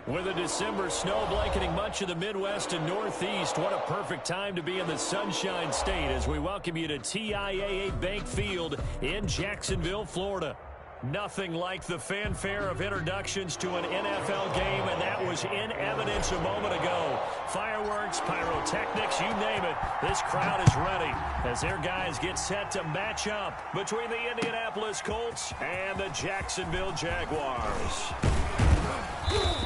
With a December snow blanketing much of the Midwest and Northeast, what a perfect time to be in the Sunshine State as we welcome you to TIAA Bank Field in Jacksonville, Florida. Nothing like the fanfare of introductions to an NFL game, and that was in evidence a moment ago. Fireworks, pyrotechnics, you name it. This crowd is ready as their guys get set to match up between the Indianapolis Colts and the Jacksonville Jaguars.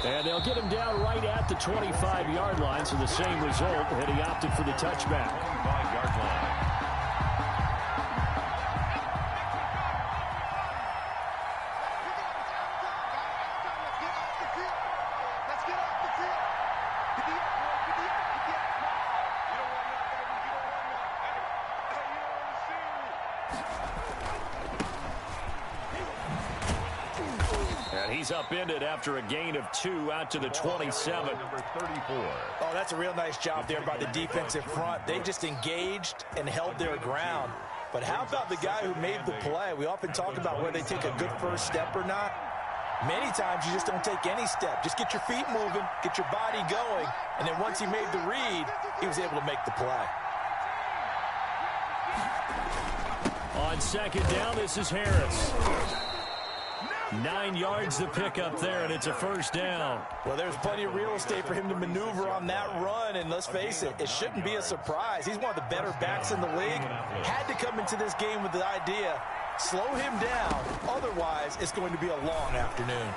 And they'll get him down right at the 25-yard line, so the same result, and he opted for the touchback. 25-yard line. He's upended after a gain of 2 out to the 27. Number 34. Oh, that's a real nice job there by the defensive front. They just engaged and held their ground. But how about the guy who made the play? We often talk about whether they take a good first step or not. Many times you just don't take any step. Just get your feet moving, get your body going, and then once he made the read, he was able to make the play. On second down, this is Harris. 9 yards to pick up there, and it's a first down. Well, there's plenty of real estate for him to maneuver on that run, and let's face it, it shouldn't be a surprise. He's one of the better backs in the league. Had to come into this game with the idea, slow him down, otherwise it's going to be a long afternoon.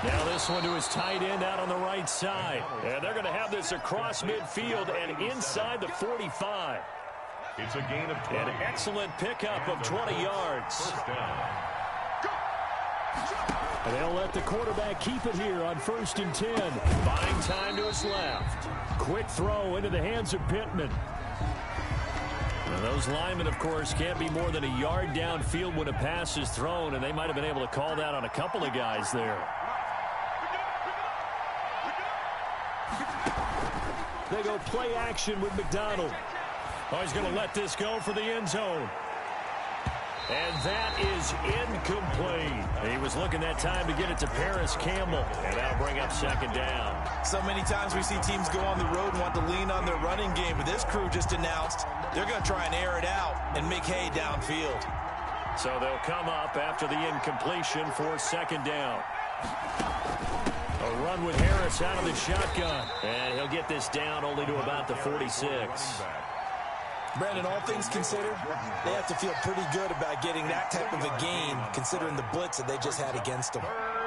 Now this one to his tight end out on the right side. And they're going to have this across midfield and inside the 45. It's a gain of 20. An excellent pickup of 20 yards. First down. And they'll let the quarterback keep it here on 1st and 10. Buying time to his left. Quick throw into the hands of Pittman. And those linemen, of course, can't be more than a yard downfield when a pass is thrown, and they might have been able to call that on a couple of guys there. They go play action with McDonald. Oh, he's going to let this go for the end zone. And that is incomplete. He was looking that time to get it to Paris Campbell. And that'll bring up second down. So many times we see teams go on the road and want to lean on their running game. But this crew just announced they're going to try and air it out and make hay downfield. So they'll come up after the incompletion for second down. A run with Harris out of the shotgun. And he'll get this down only to about the 46. Brandon, all things considered, they have to feel pretty good about getting that type of a gain, considering the blitz that they just had against them.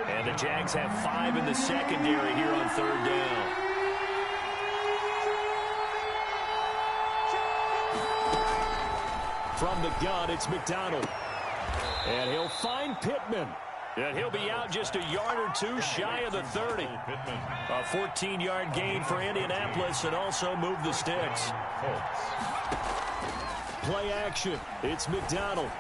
And the Jags have 5 in the secondary here on third down. From the gun, it's McDonald. And he'll find Pittman. And he'll be out just a yard or two shy of the 30. A 14-yard gain for Indianapolis and also move the sticks. Play action. It's McDonald.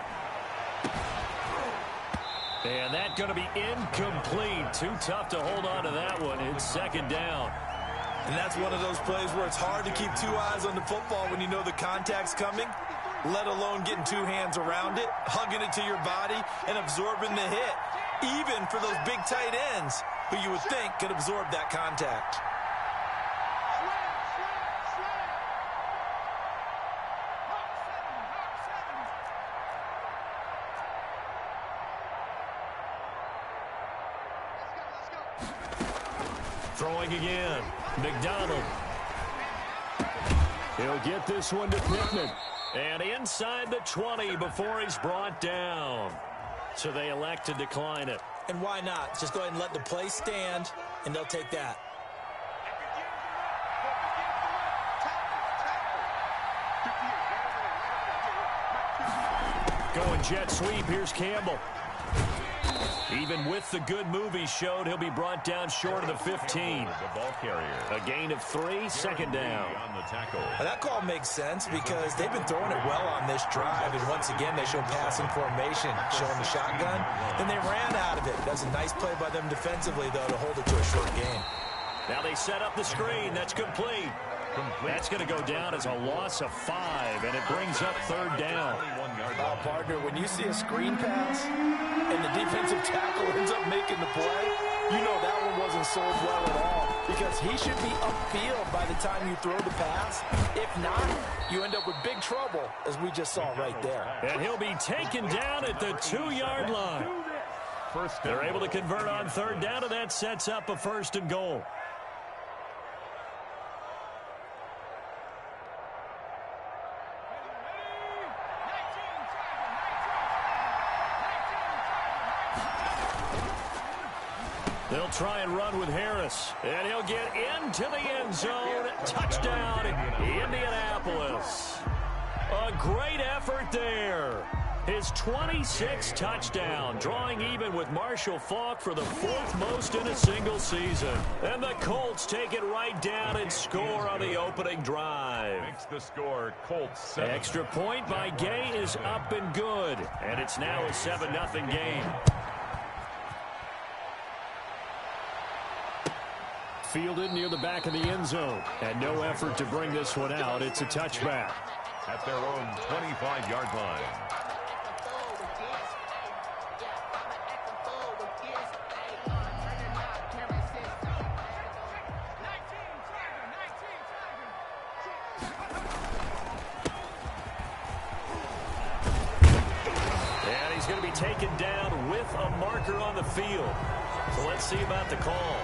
And that's going to be incomplete. Too tough to hold on to that one. It's second down. And that's one of those plays where it's hard to keep 2 eyes on the football when you know the contact's coming, let alone getting 2 hands around it, hugging it to your body, and absorbing the hit. Even for those big tight ends who you would think could absorb that contact. Throwing again. McDonald. He'll get this one to Pittman. And inside the 20 before he's brought down. So they elect to decline it. And why not? Just go ahead and let the play stand, and they'll take that. Going jet sweep. Here's Campbell. Even with the good move he showed, he'll be brought down short of the 15. The ball carrier. A gain of 3, second down. On the tackle. That call makes sense because they've been throwing it well on this drive, and once again they show passing formation, showing the shotgun. Then they ran out of it. That's a nice play by them defensively, though, to hold it to a short gain. Now they set up the screen. That's complete. That's going to go down as a loss of 5, and it brings up third down. Partner, when you see a screen pass and the defensive tackle ends up making the play, you know that one wasn't sold well at all, because he should be upfield by the time you throw the pass. If not, you end up with big trouble, as we just saw right there. And he'll be taken down at the 2-yard line. They're able to convert on third down, and that sets up a 1st and goal. They'll try and run with Harris, and he'll get into the end zone. Touchdown, Indianapolis. A great effort there. His 26th touchdown, drawing even with Marshall Faulk for the 4th most in a single season. And the Colts take it right down and score on the opening drive. Makes the score Colts 7. Extra point by Gay is up and good, and it's now a 7-0 game. Fielded near the back of the end zone, and no effort to bring this one out. It's a touchback. At their own 25-yard line. And he's going to be taken down with a marker on the field. So let's see about the call.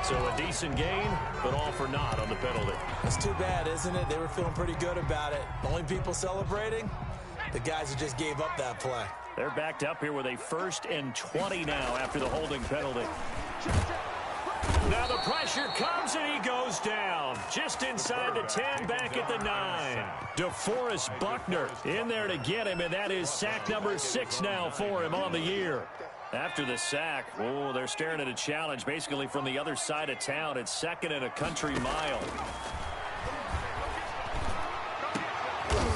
So a decent gain, but all for naught on the penalty. It's too bad, isn't it? They were feeling pretty good about it. The only people celebrating, the guys who just gave up that play. They're backed up here with a 1st and 20 now after the holding penalty. Now the pressure comes, and he goes down. Just inside the 10, back at the 9. DeForest Buckner in there to get him, and that is sack number 6 now for him on the year. After the sack, oh, they're staring at a challenge basically from the other side of town. It's 2nd and a country mile.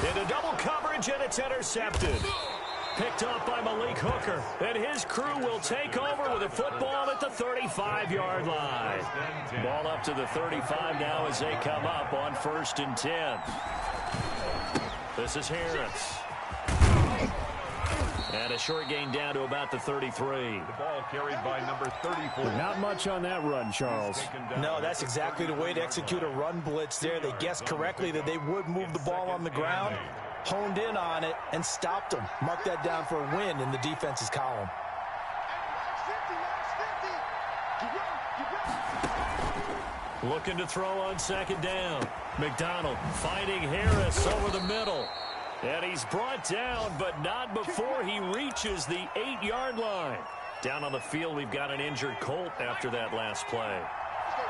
Into double coverage, and it's intercepted. Picked up by Malik Hooker, and his crew will take over with a football at the 35-yard line. Ball up to the 35 now as they come up on 1st and 10. This is Harris. And a short gain down to about the 33. The ball carried by number 34. Not much on that run, Charles. No, that's exactly the way to execute a run blitz there. They guessed correctly that they would move the ball on the ground, honed in on it, and stopped them. Mark that down for a win in the defense's column. Looking to throw on 2nd down. McDonald finding Harris over the middle. And he's brought down, but not before he reaches the 8-yard line. Down on the field, we've got an injured Colt after that last play.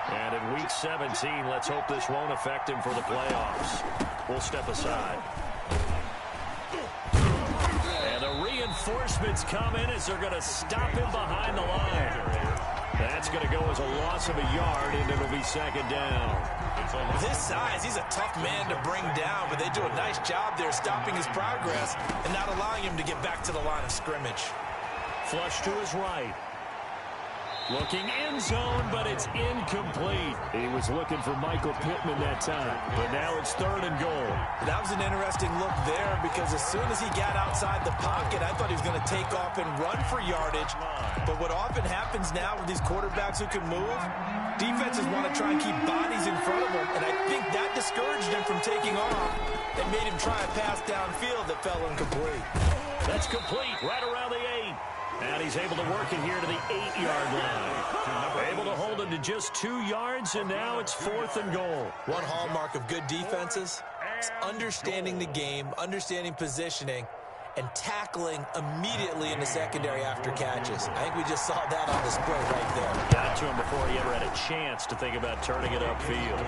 And in Week 17, let's hope this won't affect him for the playoffs. We'll step aside. And the reinforcements come in as they're going to stop him behind the line. That's going to go as a loss of a yard, and it'll be 2nd down. With his size, he's a tough man to bring down, but they do a nice job there stopping his progress and not allowing him to get back to the line of scrimmage. Flush to his right. Looking end zone, but it's incomplete. He was looking for Michael Pittman that time, but now it's 3rd and goal. That was an interesting look there, because as soon as he got outside the pocket, I thought he was going to take off and run for yardage. But what often happens now with these quarterbacks who can move, defenses want to try and keep bodies in front of them, and I think that discouraged him from taking off and made him try a pass downfield that fell incomplete. That's complete right around the 8. And he's able to work it here to the 8-yard line. Able to hold him to just 2 yards, and now it's 4th and goal. One hallmark of good defenses is understanding the game, understanding positioning, and tackling immediately in the secondary after catches. I think we just saw that on display right there. Got to him before he ever had a chance to think about turning it upfield.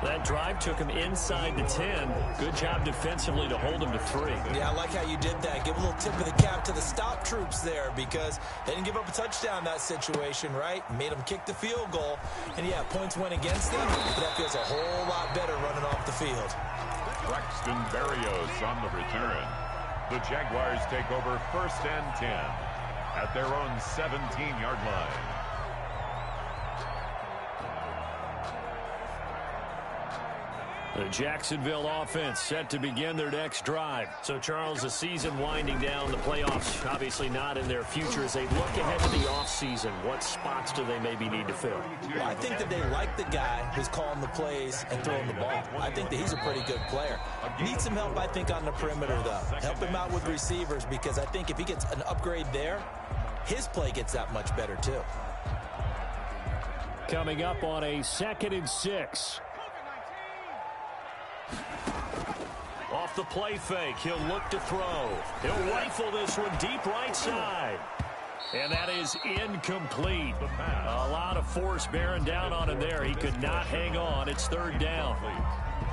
That drive took him inside the 10. Good job defensively to hold him to 3. Yeah, I like how you did that. Give a little tip of the cap to the stop troops there, because they didn't give up a touchdown in that situation, right? Made them kick the field goal. And, yeah, points went against them, but that feels a whole lot better running off the field. Braxton Berrios on the return. The Jaguars take over 1st and 10 at their own 17-yard line. The Jacksonville offense set to begin their next drive. So, Charles, the season winding down, the playoffs obviously not in their future. As they look ahead to the offseason, what spots do they maybe need to fill? Well, I think that they like the guy who's calling the plays and throwing the ball. I think that he's a pretty good player. Needs some help, I think, on the perimeter, though. Help him out with receivers, because I think if he gets an upgrade there, his play gets that much better, too. Coming up on a 2nd and 6. Off the play fake, he'll look to throw. He'll rifle this one deep right side. And that is incomplete. A lot of force bearing down on him there. He could not hang on. It's 3rd down.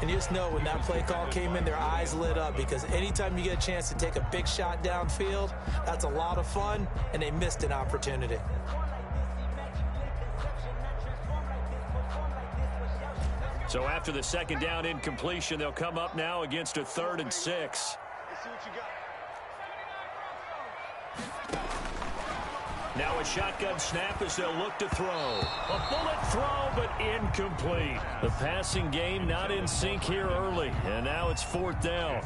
And you just know when that play call came in, their eyes lit up, because anytime you get a chance to take a big shot downfield, that's a lot of fun, and they missed an opportunity. So after the 2nd down incompletion, they'll come up now against a 3rd and 6. Now a shotgun snap as they'll look to throw. A bullet throw, but incomplete. The passing game not in sync here early, and now it's 4th down.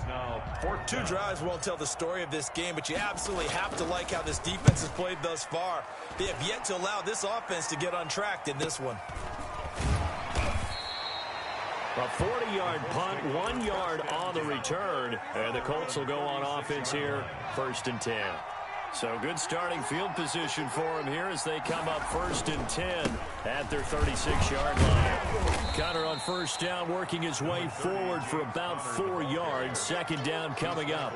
Two drives won't tell the story of this game, but you absolutely have to like how this defense has played thus far. They have yet to allow this offense to get untracked in this one. A 40-yard punt, 1 yard on the return, and the Colts will go on offense here, 1st and 10. So good starting field position for them here as they come up 1st and 10 at their 36-yard line. Connor on 1st down, working his way forward for about 4 yards. 2nd down coming up.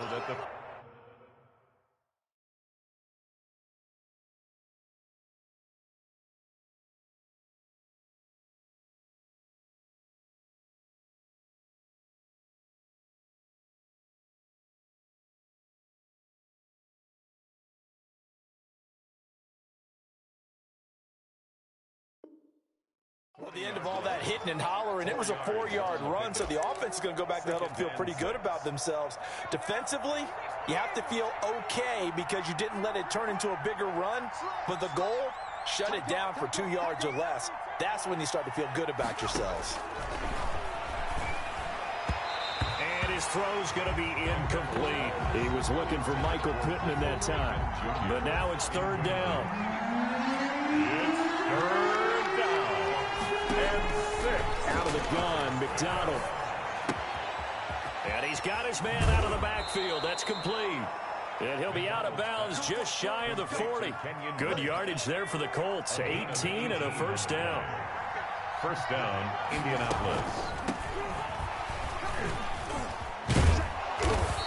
Well, at the end of all that hitting and hollering, it was a 4-yard run, so the offense is going to go back to the huddle and feel pretty good about themselves. Defensively, you have to feel okay because you didn't let it turn into a bigger run, but the goal, shut it down for 2 yards or less. That's when you start to feel good about yourselves. And his throw's going to be incomplete. He was looking for Michael Pittman that time, but now it's 3rd down. It's 3rd down. And 6 out of the gun, McDonald. And he's got his man out of the backfield. That's complete. And he'll be out of bounds just shy of the 40. Good yardage there for the Colts. 18 and a 1st down. 1st down, Indianapolis.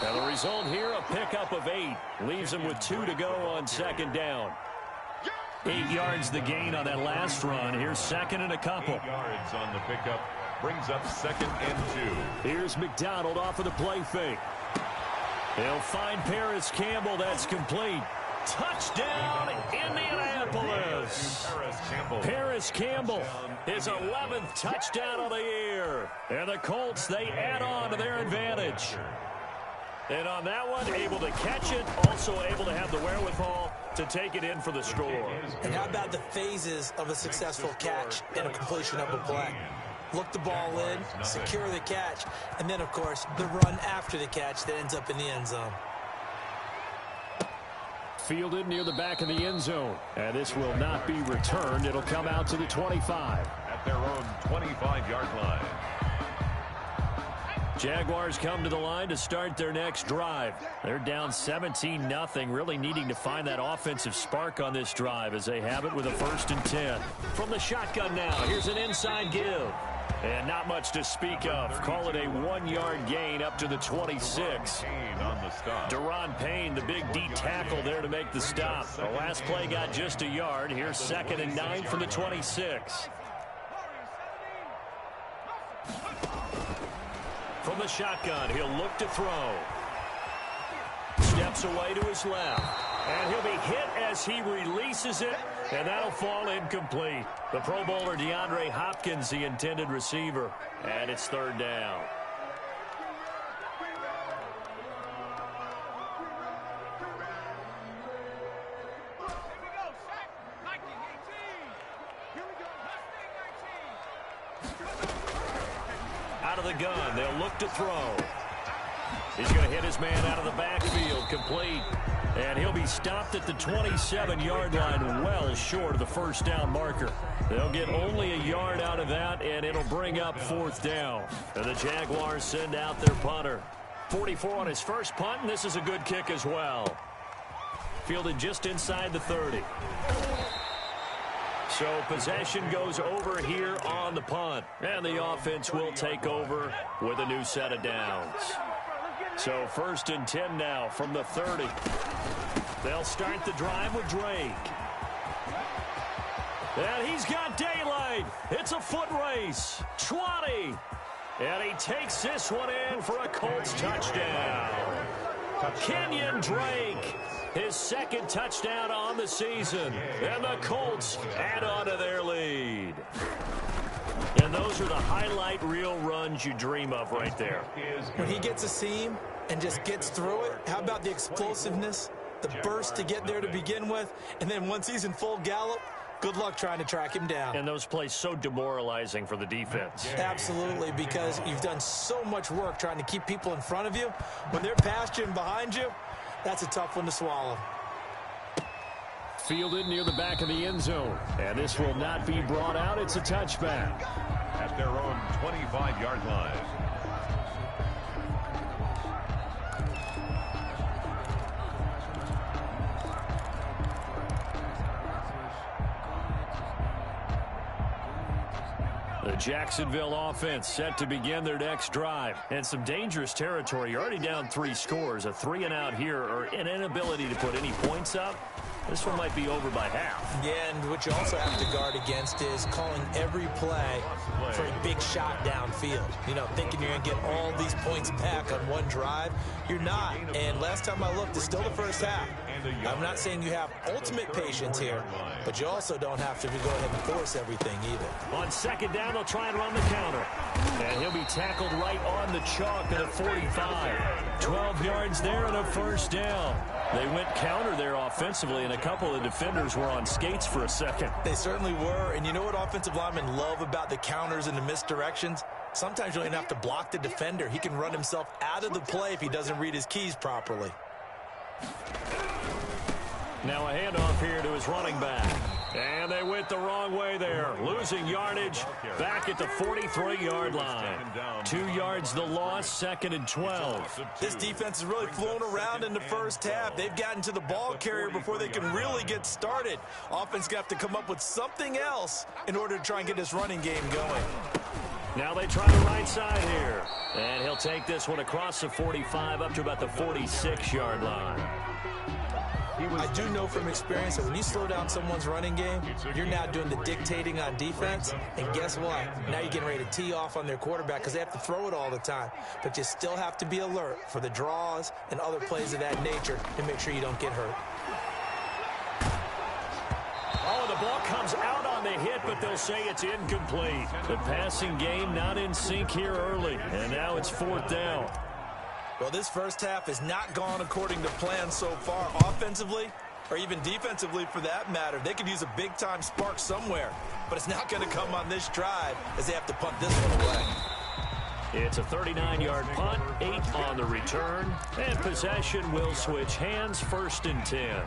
Now the result here, a pickup of 8. Leaves them with 2 to go on 2nd down. 8 yards the gain on that last run. Here's 2nd and a couple. 8 yards on the pickup. Brings up 2nd and 2. Here's McDonald off of the play fake. He'll find Paris Campbell. That's complete. Touchdown, Indianapolis. Paris Campbell, his 11th touchdown of the year. And the Colts, they add on to their advantage. And on that one, able to catch it, also able to have the wherewithal to take it in for the score. And how about the phases of a successful catch and a completion of a play? Look the ball in, secure the catch, and then, of course, the run after the catch that ends up in the end zone. Fielded near the back of the end zone. And this will not be returned. It'll come out to the 25. At their own 25-yard line. Jaguars come to the line to start their next drive. They're down 17-0, really needing to find that offensive spark on this drive as they have it with a 1st and 10. From the shotgun now, here's an inside give. And not much to speak of. Call it a 1-yard gain up to the 26. Deron Payne, the big D tackle there to make the stop. The last play got just a yard. Here's 2nd and 9 from the 26. From the shotgun, he'll look to throw. Steps away to his left. And he'll be hit as he releases it, and that'll fall incomplete. The Pro Bowler DeAndre Hopkins, the intended receiver, and it's 3rd down. Out of the gun, they'll look to throw. He's going to hit his man out of the backfield, complete. And he'll be stopped at the 27-yard line, well short of the first down marker. They'll get only a yard out of that, and it'll bring up fourth down. And the Jaguars send out their punter. 44 on his first punt, and this is a good kick as well. Fielded just inside the 30. So possession goes over here on the punt. And the offense will take over with a new set of downs. So 1st and 10 now from the 30. They'll start the drive with Drake. And he's got daylight. It's a foot race. 20. And he takes this one in for a Colts touchdown. Kenyon Drake, his second touchdown on the season. And the Colts add on to their lead. And those are the highlight reel runs you dream of right there. When he gets a seam and just gets through it, how about the explosiveness, the burst to get there to begin with, and then once he's in full gallop, good luck trying to track him down. And those plays so demoralizing for the defense. Absolutely, because you've done so much work trying to keep people in front of you. When they're past you and behind you, that's a tough one to swallow. Fielded near the back of the end zone. And this will not be brought out. It's a touchback. At their own 25-yard line. The Jacksonville offense set to begin their next drive. And some dangerous territory. You're already down 3 scores. A 3-and-out here, or an inability to put any points up. This one might be over by half. Yeah, and what you also have to guard against is calling every play for a big shot downfield. You know, thinking you're going to get all these points back on one drive. You're not. And last time I looked, it's still the first half. I'm not saying you have ultimate patience here, but you also don't have to go ahead and force everything either. On 2nd down, they'll try and run the counter. And he'll be tackled right on the chalk at a 45. 12 yards there and a first down. They went counter there offensively, and a couple of defenders were on skates for a second. They certainly were, and you know what offensive linemen love about the counters and the misdirections? Sometimes you don't even have to block the defender. He can run himself out of the play if he doesn't read his keys properly. Now a handoff here to his running back. And they went the wrong way there. Losing yardage back at the 43-yard line. 2 yards the loss, 2nd and 12. This defense is really flown around in the first half. They've gotten to the ball carrier before they can really get started. Offense going to have to come up with something else in order to try and get this running game going. Now they try the right side here. And he'll take this one across the 45 up to about the 46-yard line. I do know from experience that when you slow down someone's running game, you're now doing the dictating on defense. And guess what? Now you're getting ready to tee off on their quarterback because they have to throw it all the time. But you still have to be alert for the draws and other plays of that nature to make sure you don't get hurt. Oh, the ball comes out on the hit, but they'll say it's incomplete. The passing game not in sync here early. And now it's 4th down. Well, this first half has not gone according to plan so far offensively, or even defensively for that matter. They could use a big-time spark somewhere, but it's not going to come on this drive as they have to punt this one away. It's a 39-yard punt, 8 on the return, and possession will switch hands, 1st and 10.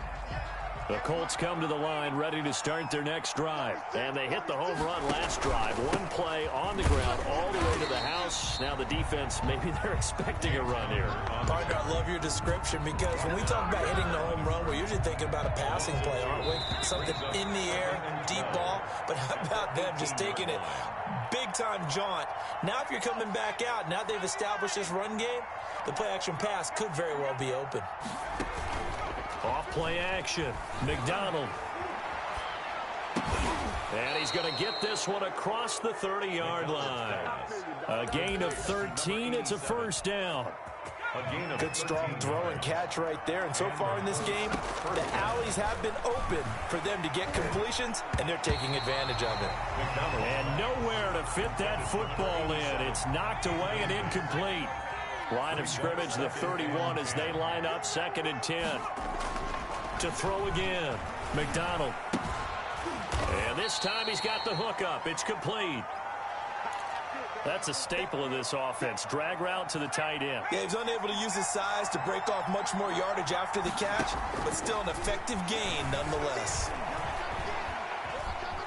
The Colts come to the line ready to start their next drive. And they hit the home run last drive. One play on the ground all the way to the house. Now the defense, maybe they're expecting a run here. Partner, I love your description because when we talk about hitting the home run, we're usually thinking about a passing play, aren't we? Something in the air, deep ball. But how about them just taking it big-time jaunt? Now if you're coming back out, now they've established this run game, the play-action pass could very well be open. Off play action. McDonald. And he's going to get this one across the 30-yard line. A gain of 13. It's a first down. Good strong throw and catch right there. And so far in this game, the alleys have been open for them to get completions, and they're taking advantage of it. And nowhere to fit that football in. It's knocked away and incomplete. Line of scrimmage, the 31 as they line up 2nd and 10. To throw again, McDonald. And this time he's got the hook up. It's complete. That's a staple of this offense. Drag route to the tight end. Yeah, he's unable to use his size to break off much more yardage after the catch, but still an effective gain nonetheless.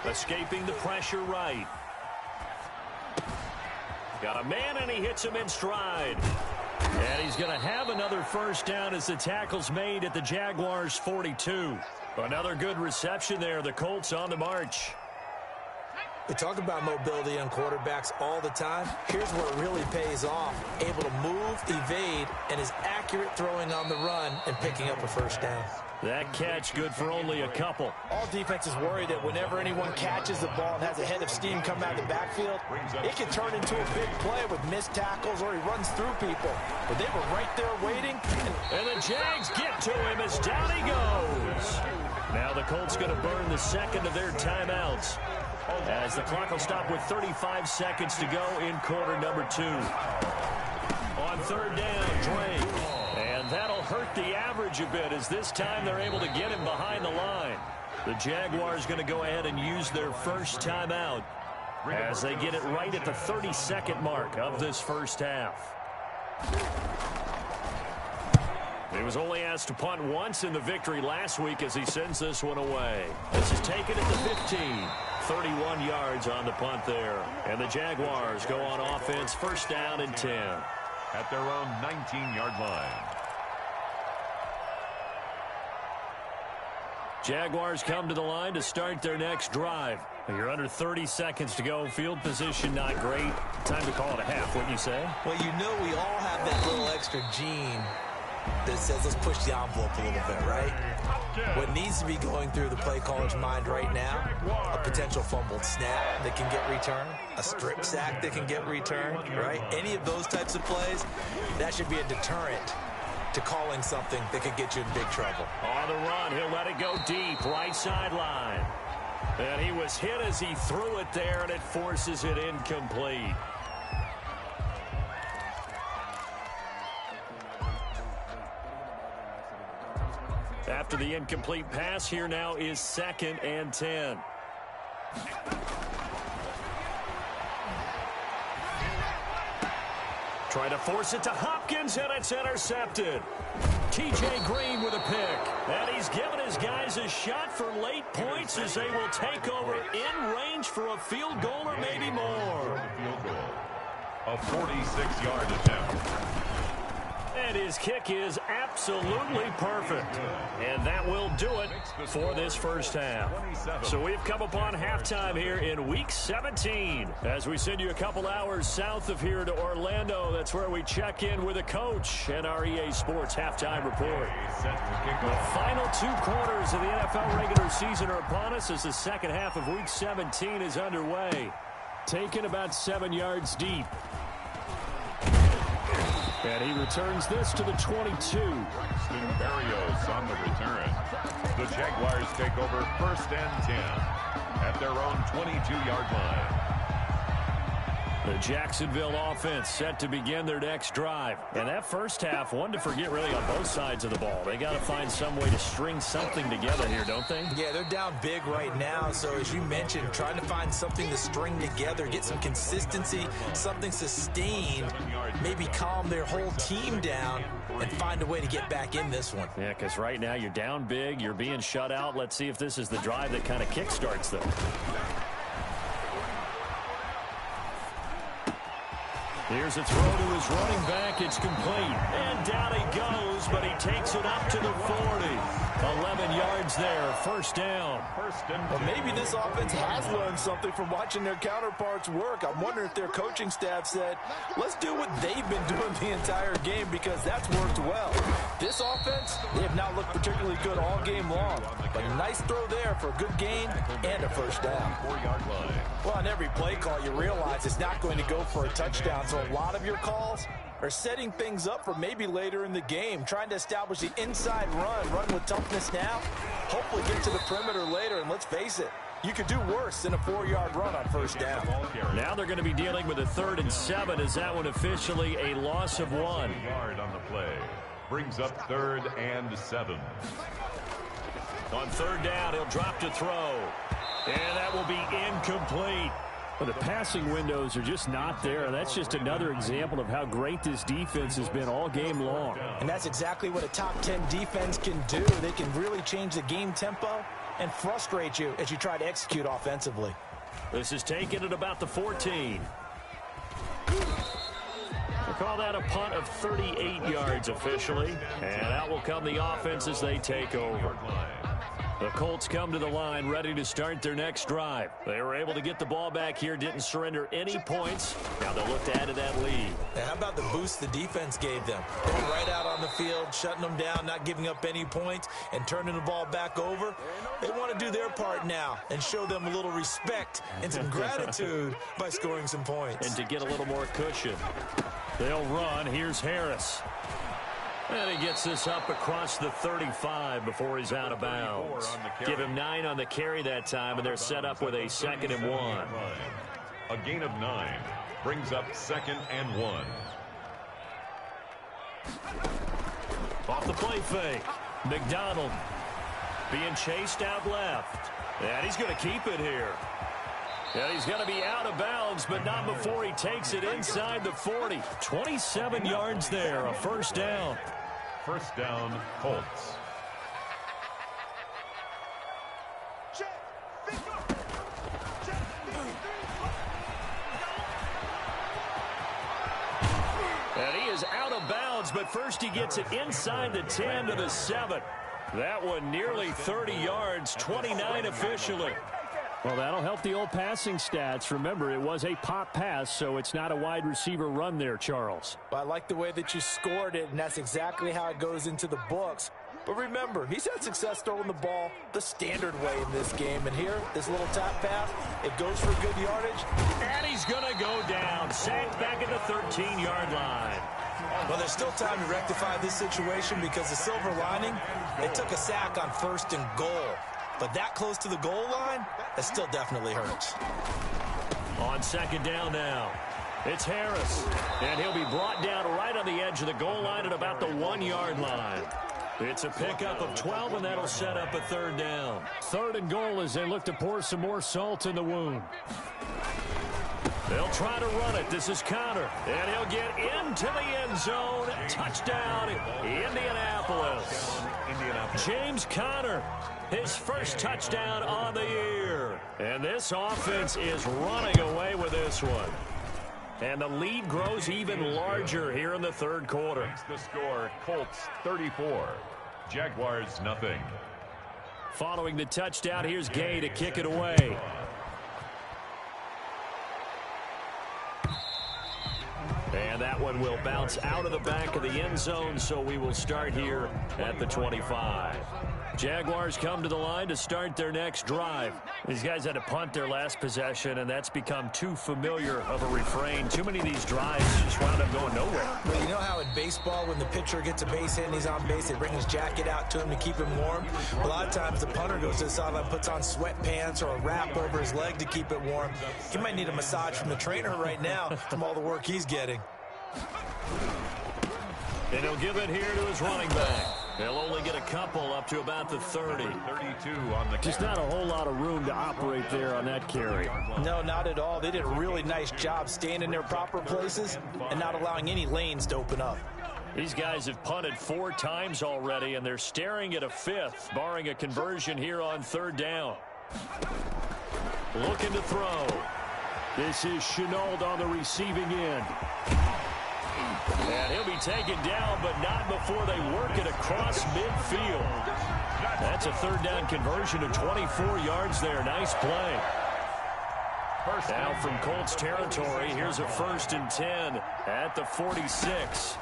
Escaping the pressure right. Got a man, and he hits him in stride. And he's going to have another first down as the tackle's made at the Jaguars' 42. Another good reception there. The Colts on the march. We talk about mobility on quarterbacks all the time. Here's where it really pays off. Able to move, evade, and is accurate throwing on the run and picking up a first down. That catch good for only a couple. All defenses worry that whenever anyone catches the ball and has a head of steam come out of the backfield, it can turn into a big play with missed tackles or he runs through people. But they were right there waiting. And the Jags get to him as down he goes. Now the Colts going to burn the second of their timeouts, as the clock will stop with 35 seconds to go in quarter number 2. On third down, Drake. And that'll hurt the average a bit, as this time they're able to get him behind the line. The Jaguars going to go ahead and use their first timeout as they get it right at the 30-second mark of this first half. He was only asked to punt once in the victory last week as he sends this one away. This is taken at the 15. 31 yards on the punt there. And the Jaguars go on offense, first down and 10. At their own 19-yard line. Jaguars come to the line to start their next drive. You're under 30 seconds to go. Field position not great. Time to call it a half, wouldn't you say? Well, you know we all have that little extra gene that says let's push the envelope a little bit, right? What needs to be going through the play caller's mind right now, a potential fumbled snap that can get returned, a strip sack that can get returned, right? Any of those types of plays, that should be a deterrent to calling something that could get you in big trouble. On the run, he'll let it go deep, right sideline. And he was hit as he threw it there, and it forces it incomplete. After the incomplete pass, here now is 2nd and 10. Try to force it to Hopkins, and it's intercepted. TJ Green with a pick. And he's given his guys a shot for late points as they will take over in range for a field goal or maybe more. A 46-yard attempt. And his kick is absolutely perfect. And that will do it for this first half. So we've come upon halftime here in Week 17. As we send you a couple hours south of here to Orlando, that's where we check in with a coach and our EA Sports halftime report. The final 2 quarters of the NFL regular season are upon us as the second half of Week 17 is underway. Taken about 7 yards deep. And he returns this to the 22. Barrios on the return. The Jaguars take over first and 10 at their own 22-yard line. The Jacksonville offense set to begin their next drive. And that first half, one to forget really on both sides of the ball. They got to find some way to string something together here, don't they? Yeah, they're down big right now. So as you mentioned, trying to find something to string together, get some consistency, something sustained, maybe calm their whole team down and find a way to get back in this one. Yeah, because right now you're down big, you're being shut out. Let's see if this is the drive that kind of kickstarts them. Here's a throw to his running back. It's complete. And down he goes, but he takes it up to the 40. 11 yards there. First down. Well, maybe this offense has learned something from watching their counterparts work. I'm wondering if their coaching staff said, let's do what they've been doing the entire game because that's worked well. This offense, they have not looked particularly good all game long. But a nice throw there for a good gain and a first down. 4-yard line. Well, on every play call, you realize it's not going to go for a touchdown. So a lot of your calls are setting things up for maybe later in the game, trying to establish the inside run with toughness now, hopefully get to the perimeter later, and let's face it, you could do worse than a 4-yard run on first down. Now they're going to be dealing with a 3rd and 7 as that one officially a loss of 1. Yard on the play. Brings up 3rd and 7. On 3rd down, he'll drop to throw. And that will be incomplete. But the passing windows are just not there, and that's just another example of how great this defense has been all game long. And that's exactly what a top 10 defense can do. They can really change the game tempo and frustrate you as you try to execute offensively. This is taken at about the 14. We'll call that a punt of 38 yards officially, and out will come the offense as they take over. The Colts come to the line ready to start their next drive. They were able to get the ball back here, didn't surrender any points. Now they'll look to add to that lead. And how about the boost the defense gave them? Going right out on the field, shutting them down, not giving up any points, and turning the ball back over. They want to do their part now and show them a little respect and some gratitude by scoring some points. And to get a little more cushion. They'll run. Here's Harris. And he gets this up across the 35 before he's out of bounds. Give him 9 on the carry that time, and they're set up with a 2nd and 1. A gain of 9 brings up 2nd and 1. Off the play fake. McDonald being chased out left. And he's going to keep it here. And he's going to be out of bounds, but not before he takes it inside the 40. 27 yards there, a first down. First down, Colts. And he is out of bounds, but first he gets it inside the 10 to the 7. That one nearly 30 yards, 29 officially. Well, that'll help the old passing stats. Remember, it was a pop pass, so it's not a wide receiver run there, Charles. Well, I like the way that you scored it, and that's exactly how it goes into the books. But remember, he's had success throwing the ball the standard way in this game. And here, this little tap pass, it goes for good yardage. And he's going to go down. Sacked back at the 13-yard line. Well, there's still time to rectify this situation because the silver lining, they took a sack on 1st and goal. But that close to the goal line, that still definitely hurts. On 2nd down now, it's Harris. And he'll be brought down right on the edge of the goal line at about the 1-yard line. It's a pickup of 12, and that'll set up a 3rd down. 3rd and goal as they look to pour some more salt in the wound. They'll try to run it. This is Connor. And he'll get into the end zone. Touchdown, Indianapolis. James Conner, his first touchdown on the year. And this offense is running away with this one. And the lead grows even larger here in the 3rd quarter. Makes the score Colts 34, Jaguars nothing. Following the touchdown, here's Gay to kick it away. And that one will bounce out of the back of the end zone, so we will start here at the 25. Jaguars come to the line to start their next drive. These guys had to punt their last possession, and that's become too familiar of a refrain. Too many of these drives just wound up going nowhere. Well, you know how in baseball, when the pitcher gets a base hit and he's on base, they bring his jacket out to him to keep him warm? A lot of times the punter goes to the sideline, puts on sweatpants or a wrap over his leg to keep it warm. He might need a massage from the trainer right now from all the work he's getting. And he'll give it here to his running back. They'll only get a couple up to about the 30. 32 on the Just not a whole lot of room to operate there on that carry. No, not at all. They did a really nice job staying in their proper places and not allowing any lanes to open up. These guys have punted 4 times already, and they're staring at a 5th, barring a conversion here on 3rd down. Looking to throw. This is Chenault on the receiving end. And he'll be taken down, but not before they work it across midfield. That's a 3rd down conversion of 24 yards there. Nice play. Now from Colts territory, here's a 1st and 10 at the 46.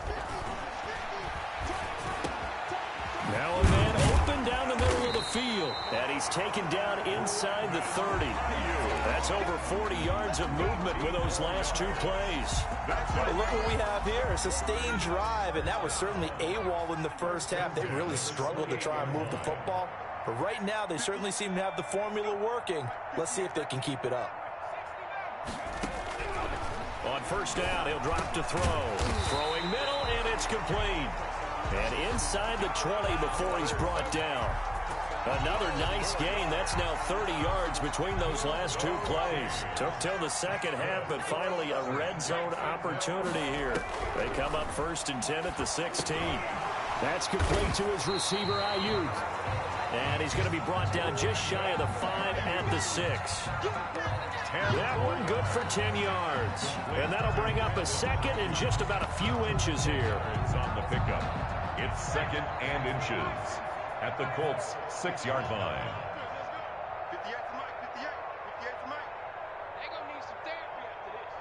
Now a man open down the middle of the field. And he's taken down inside the 30. That's over 40 yards of movement with those last 2 plays. Well, look what we have here. A sustained drive, and that was certainly AWOL in the first half. They really struggled to try and move the football. But right now, they certainly seem to have the formula working. Let's see if they can keep it up. On 1st down, he'll drop to throw. Throwing middle, and it's complete. And inside the 20 before he's brought down. Another nice gain. That's now 30 yards between those last two plays. Took till the second half, but finally a red zone opportunity here. They come up 1st and 10 at the 16. That's complete to his receiver, Ayuk. And he's going to be brought down just shy of the 5 at the 6. That one good for 10 yards. And that'll bring up a second and just about a few inches here. It's on the pickup. It's 2nd and inches at the Colts' 6-yard line. 58 for Mike, 58 for Mike. They're going to need some therapy after this.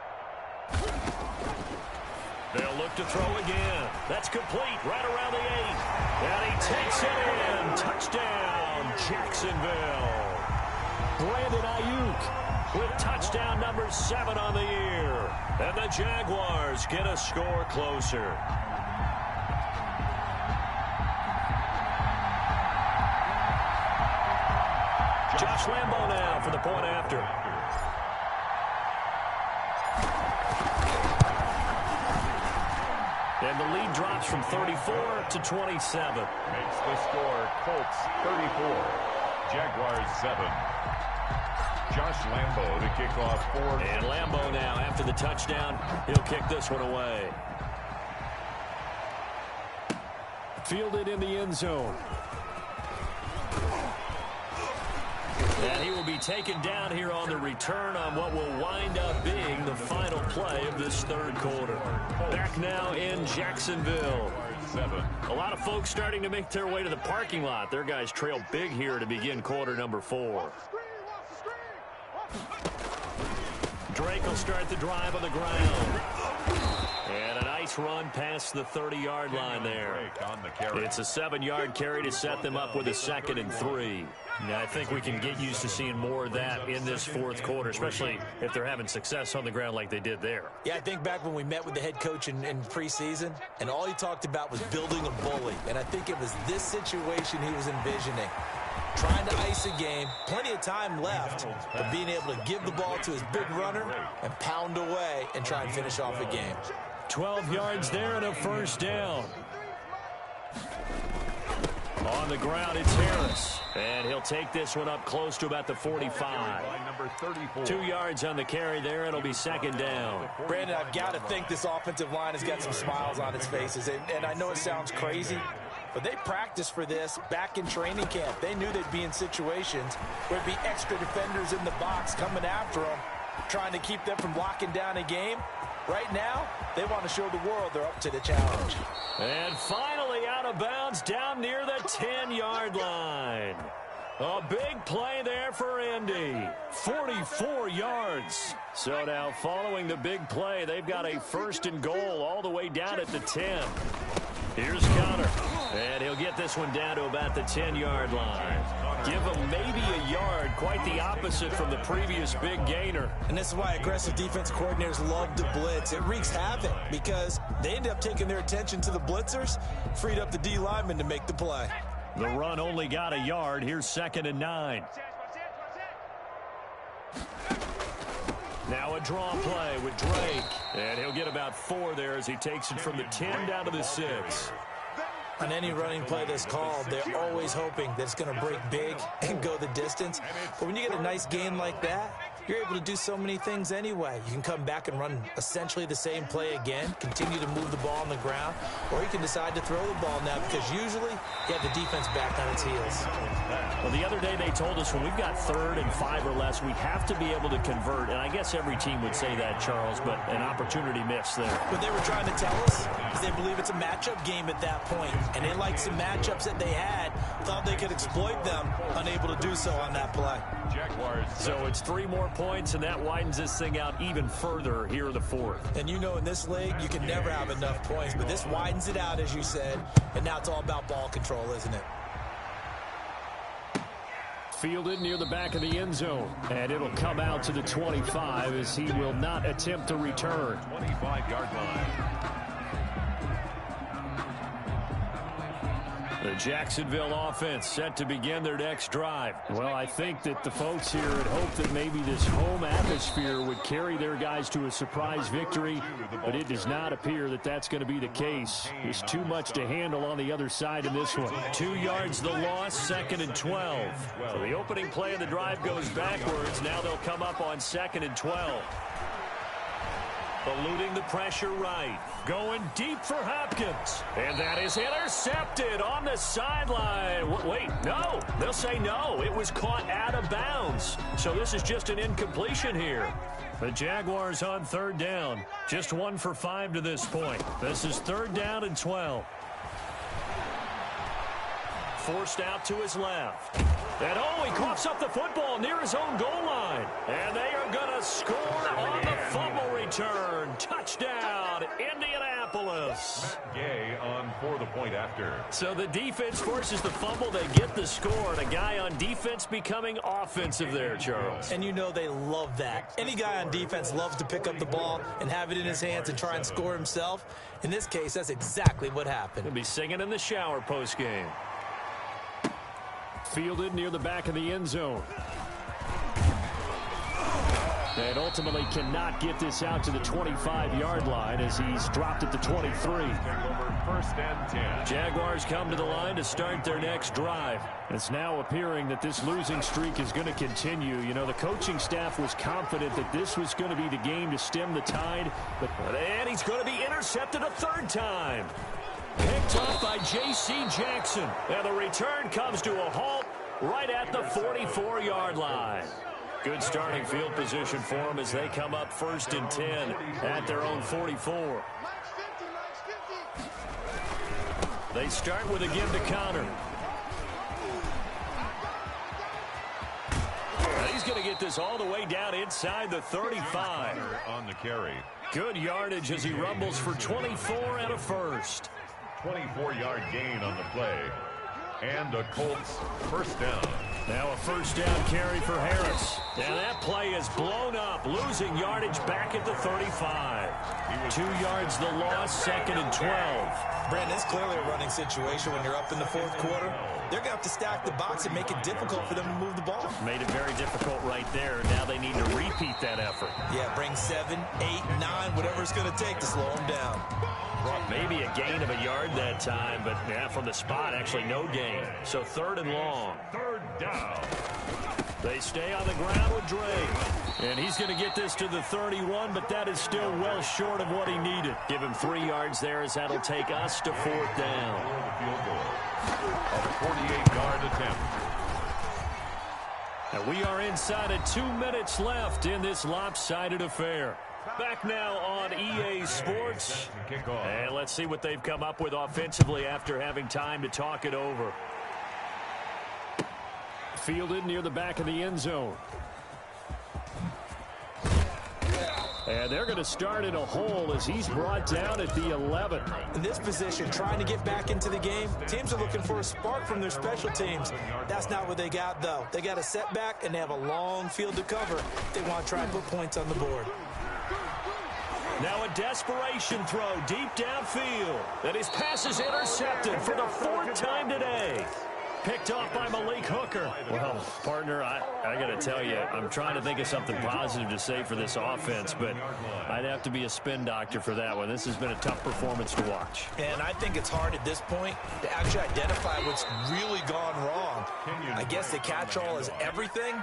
They'll look to throw again. That's complete right around the 8. And he takes it in. Touchdown, Jacksonville. Brandon Ayuk with touchdown number 7 on the year. And the Jaguars get a score closer. Josh Lambo now for the point after. And the lead drops from 34 to 27. Makes the score Colts 34, Jaguars 7. Josh Lambo to kick off 4. And Lambo now after the touchdown. He'll kick this one away. Fielded in the end zone. And he will be taken down here on the return on what will wind up being the final play of this 3rd quarter. Back now in Jacksonville. 7. A lot of folks starting to make their way to the parking lot. Their guys trail big here to begin quarter number 4. Drake will start the drive on the ground. And a nice run past the 30-yard line there. It's a 7-yard carry to set them up with a 2nd and 3. Now, I think we can get used to seeing more of that in this 4th quarter, especially if they're having success on the ground like they did there. Yeah, I think back when we met with the head coach in preseason, and all he talked about was building a bully. And I think it was this situation he was envisioning. Trying to ice a game, plenty of time left, but being able to give the ball to his big runner and pound away and try and finish off a game. 12 yards there and a 1st down. On the ground, it's Harris. And he'll take this one up close to about the 45. 2 yards on the carry there. It'll be 2nd down. Brandon, I've got to think this offensive line has got some smiles on its faces. And I know it sounds crazy, but they practiced for this back in training camp. They knew they'd be in situations where there'd be extra defenders in the box coming after them, trying to keep them from locking down a game. Right now, they want to show the world they're up to the challenge. And finally out of bounds down near the 10-yard line. A big play there for Indy. 44 yards. So now following the big play, they've got a 1st and goal all the way down at the 10. Here's Connor. And he'll get this one down to about the 10-yard line. Give him maybe a yard, quite the opposite from the previous big gainer. And this is why aggressive defense coordinators love to blitz. It wreaks havoc because they end up taking their attention to the blitzers, freed up the D lineman to make the play. The run only got a yard. Here's 2nd and 9. Now a draw play with Drake. And he'll get about 4 there as he takes it from the 10 down to the 6. On any running play that's called, they're always hoping that it's going to break big and go the distance. But when you get a nice gain like that, you're able to do so many things anyway. You can come back and run essentially the same play again, continue to move the ball on the ground, or you can decide to throw the ball now because usually you have the defense back on its heels. Well, the other day they told us when we've got 3rd and 5 or less, we have to be able to convert. And I guess every team would say that, Charles, but an opportunity missed there. What they were trying to tell us is they believe it's a matchup game at that point. And they liked some matchups that they had, thought they could exploit them, unable to do so on that play. Jaguars. So it's 3 more points, and that widens this thing out even further here in the 4th. And you know in this league, you can never have enough points, but this widens it out, as you said, and now it's all about ball control, isn't it? Fielded near the back of the end zone, and it'll come out to the 25 as he will not attempt to return. 25-yard line. The Jacksonville offense set to begin their next drive. Well, I think that the folks here had hoped that maybe this home atmosphere would carry their guys to a surprise victory, but it does not appear that that's going to be the case. There's too much to handle on the other side in this one. 2 yards the loss, 2nd and 12. So the opening play of the drive goes backwards. Now they'll come up on 2nd and 12. Eluding the pressure right. Going deep for Hopkins. And that is intercepted on the sideline. Wait, no. They'll say no. It was caught out of bounds. So this is just an incompletion here. The Jaguars on 3rd down. Just 1 for 5 to this point. This is 3rd down and 12. Forced out to his left. And he coughs up the football near his own goal line. And they are going to score on the fumble return. Touchdown, Indianapolis. Gay on for the point after. So the defense forces the fumble. They get the score. And a guy on defense becoming offensive there, Charles. And you know they love that. Any guy on defense loves to pick up the ball and have it in his hands and try and score himself. In this case, that's exactly what happened. He'll be singing in the shower postgame. Fielded near the back of the end zone. And ultimately cannot get this out to the 25-yard line as he's dropped at the 23. First and 10. Jaguars come to the line to start their next drive. It's now appearing that this losing streak is going to continue. You know, the coaching staff was confident that this was going to be the game to stem the tide. And he's going to be intercepted a 3rd time. Picked off by J.C. Jackson. And the return comes to a halt right at the 44-yard line. Good starting field position for them as they come up 1st and 10 at their own 44. They start with a give to Connor. He's going to get this all the way down inside the 35. On the carry. Good yardage as he rumbles for 24 and a first. 24-yard gain on the play. And a Colts first down. Now a first down carry for Harris. And that play is blown up, losing yardage back at the 35. 2 yards the loss, 2nd and 12. Brandon, it's clearly a running situation when you're up in the 4th quarter. They're going to have to stack the box and make it difficult for them to move the ball. Made it very difficult right there. Now they need to repeat that effort. Yeah, bring 7, 8, 9, whatever it's going to take to slow them down. Maybe a gain of a yard that time, but yeah, from the spot, actually no gain. So 3rd and long. 3rd down. They stay on the ground with Drake. And he's going to get this to the 31, but that is still well short of what he needed. Give him 3 yards there as that'll take us to 4th down. Field goal. A 48-yard attempt. And we are inside of 2 minutes left in this lopsided affair. Back now on EA Sports. And let's see what they've come up with offensively after having time to talk it over. Fielded near the back of the end zone. And they're going to start in a hole as he's brought down at the 11. In this position, trying to get back into the game, teams are looking for a spark from their special teams. That's not what they got, though. They got a setback, and they have a long field to cover. They want to try and put points on the board. Now a desperation throw deep downfield. And his pass is intercepted for the 4th time today. Picked off by Malik Hooker. Well, partner, I got to tell you, I'm trying to think of something positive to say for this offense, but I'd have to be a spin doctor for that one. This has been a tough performance to watch. And I think it's hard at this point to actually identify what's really gone wrong. I guess the catch-all is everything.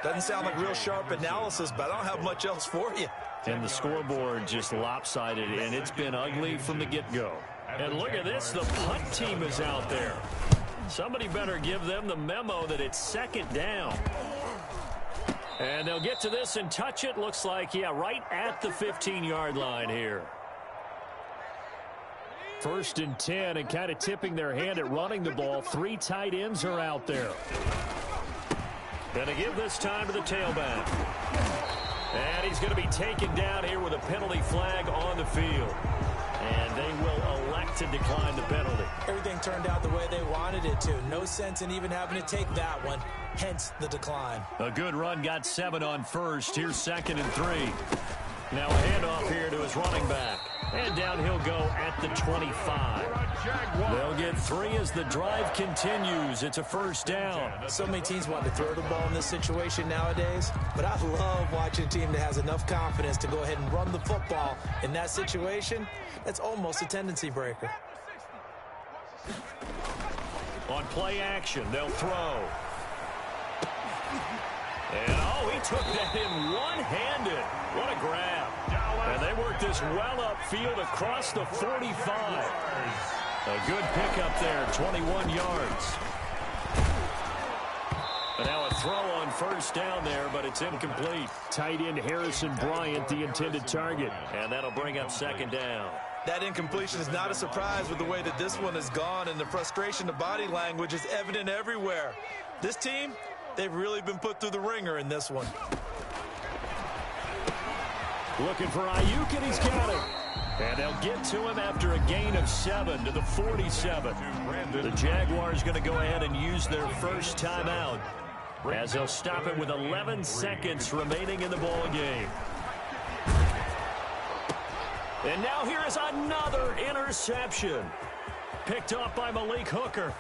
Doesn't sound like real sharp analysis, but I don't have much else for you. And the scoreboard just lopsided, and it's been ugly from the get-go. And look at this, the punt team is out there. Somebody better give them the memo that it's 2nd down. And they'll get to this and touch it. Looks like, yeah, right at the 15-yard line here. 1st and 10, and kind of tipping their hand at running the ball. 3 tight ends are out there. Gonna give this time to the tailback. And he's going to be taken down here with a penalty flag on the field. And they will elect to decline the penalty. Everything turned out the way they wanted it to. No sense in even having to take that one, hence the decline. A good run, got 7 on first. Here's 2nd and 3. Now a handoff here to his running back. And down he'll go at the 25. They'll get 3 as the drive continues. It's a first down. So many teams want to throw the ball in this situation nowadays, but I love watching a team that has enough confidence to go ahead and run the football in that situation. That's almost a tendency breaker. On play action, they'll throw. And, oh, he took that in one-handed. What a grab. And they work this well upfield across the 45. A good pickup there, 21 yards. And now a throw on first down there, but it's incomplete. Tight end Harrison Bryant, the intended target. And that'll bring up second down. That incompletion is not a surprise with the way that this one has gone, and the frustration, the body language is evident everywhere. This team, they've really been put through the ringer in this one. Looking for Ayuk, and he's got it. And they'll get to him after a gain of 7 to the 47. The Jaguars going to go ahead and use their first timeout as they'll stop it with 11 seconds remaining in the ball game. And now here is another interception. Picked off by Malik Hooker.